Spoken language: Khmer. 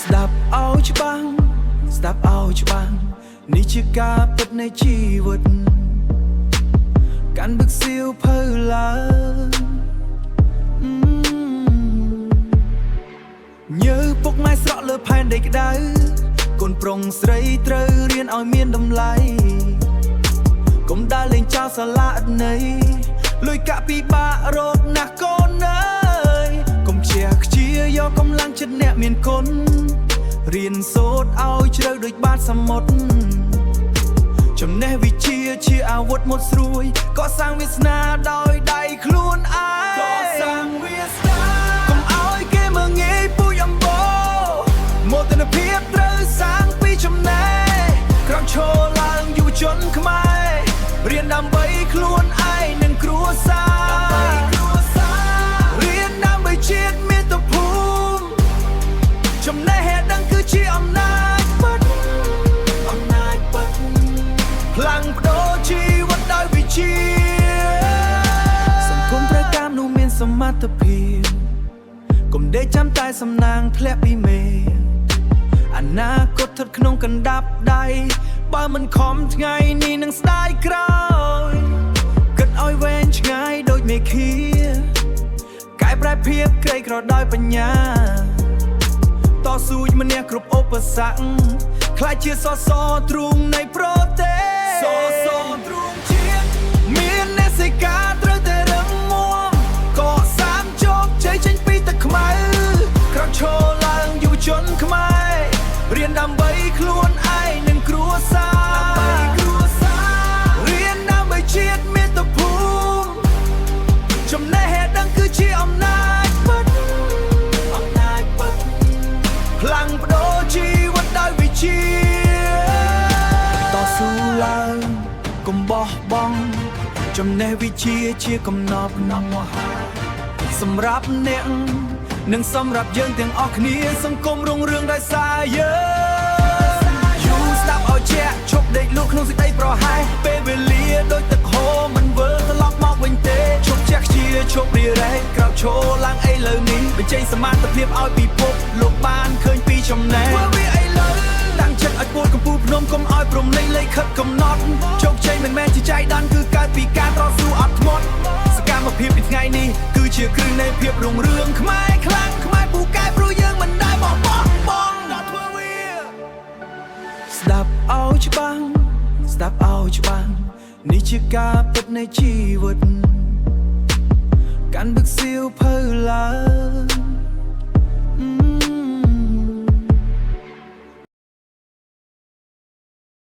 ស្ដាប់ឲ្យច្បាស់ស្ដាប់ឲ្យច្បាស់នេះជាការពិតនៃជីវិតកាន់ដឹកសៀវភៅឡើងញើពុកម៉ែស្រក់លើផែនដីក្តៅកូនប្រុងស្រីត្រូវរៀនឲ្យមានតម្លៃកុំដើរលេងចោលសាលាឥតន័យលុយកាក់ពិបាករត់ណាស់កូនអើយកុំខ្ជះខ្ជាយកកម្លាំងចិត្តអ្នកមានគុណរៀនសូត្រឲ្យជ្រៅដូចបាតសមុទ្រចំណេះវិជ្ជាជាអាវុធមុតស្រួយកសាងវាសនាដោយដៃខ្លួនឯងកសាងវាសនាកុំឲ្យគេមើងងាយពូជអម្បូរមោទនភាពត្រូវសាងពីចំណេះក្រោកឈរឡើងយុវជនខ្មែររៀនដើម្បីខ្លួនឯងនិងគ្រួសាររៀនដើម្បីជាតិមាតុភូមិចំណេះដឹងគឺជាអំណាចពិតพลังបដូរជីវិតដោយវិជ្ជាសង្គមត្រូវការមនុស្សមានសមត្ថភាពកុំដេកចាំតែសំណាងធ្លាក់ពីមេអនាគតស្ថិតក្នុងកណ្ដាប់ដៃបើមិនខំថ្ងៃនេះនឹងស្ដាយក្រោយគិតឲ្យវែងឆ្ងាយដូចមេឃាកែប្រែភាពក្រីក្រដោយបញ្ញាតស៊ូជំនះគ្រប់ឧបសគ្គខ្លាចជាសសរទ្រូងនៃប្រទេសសសរទ្រូងជាតិមានអ្នកសេការត្រូវតែរឹងមាំកសាងជោគជ័យចេញពីទឹកខ្មៅក្រោកឈរឡើងយុវជនខ្មែររៀនដើម្បីខ្លួនឯងនិងគ្រួសាររៀនដើម្បីជាតិមាតុភូមិចំណេះដឹងគឺជាអំណាចពិតพลังបដូរជីវិតដោយវិជ្ជាតស៊ូឡើងកុំបោះបង់ចំណេះវិជ្ជាជាកំណប់មហាសម្រាប់អ្នកនិងសម្រាប់យើងទាំងអស់គ្នាសង្គមរុងរឿងដោយសារយើងយូរស្ដាប់ឲ្យជាក់ឈប់ដេកលក់ក្នុងសេចក្តីប្រហែសពេលវេលាដូចទឹកហូរមិនវិលត្រឡប់មកវិញទេឈប់ជាក់ជាឈប់រារែកក្រោកឈរឡើងឥឡូវនេះបញ្ចេញសមត្ថភាពឲ្យពិភពលោកបានឃើញពីចំណេះធ្វើវាឥឡូវតាំងចិត្តឲ្យពួតកំពូលភ្នំកុំឲ្យព្រំលេងលេខិតកំណត់ជោគជ័យមិនមែនជាចៃដន្យគឺកើតពីការតស៊ូអត់ធ្មត់សកម្មភាពពីថ្ងៃនេះគឺជាគ្រឹះនៃភាពរុងរឿងខ្មែរខ្លាំងខ្មែរពូកែព្រោះយើងមិនដែលបោះបង់ដល់ធ្វើវាស្ដាប់ឲ្យច្បាស់ស្ដាប់ឲ្យច្បាស់នេះជាការពិតនៃជីវិតកាន់ដឹកសៀវភៅឡើង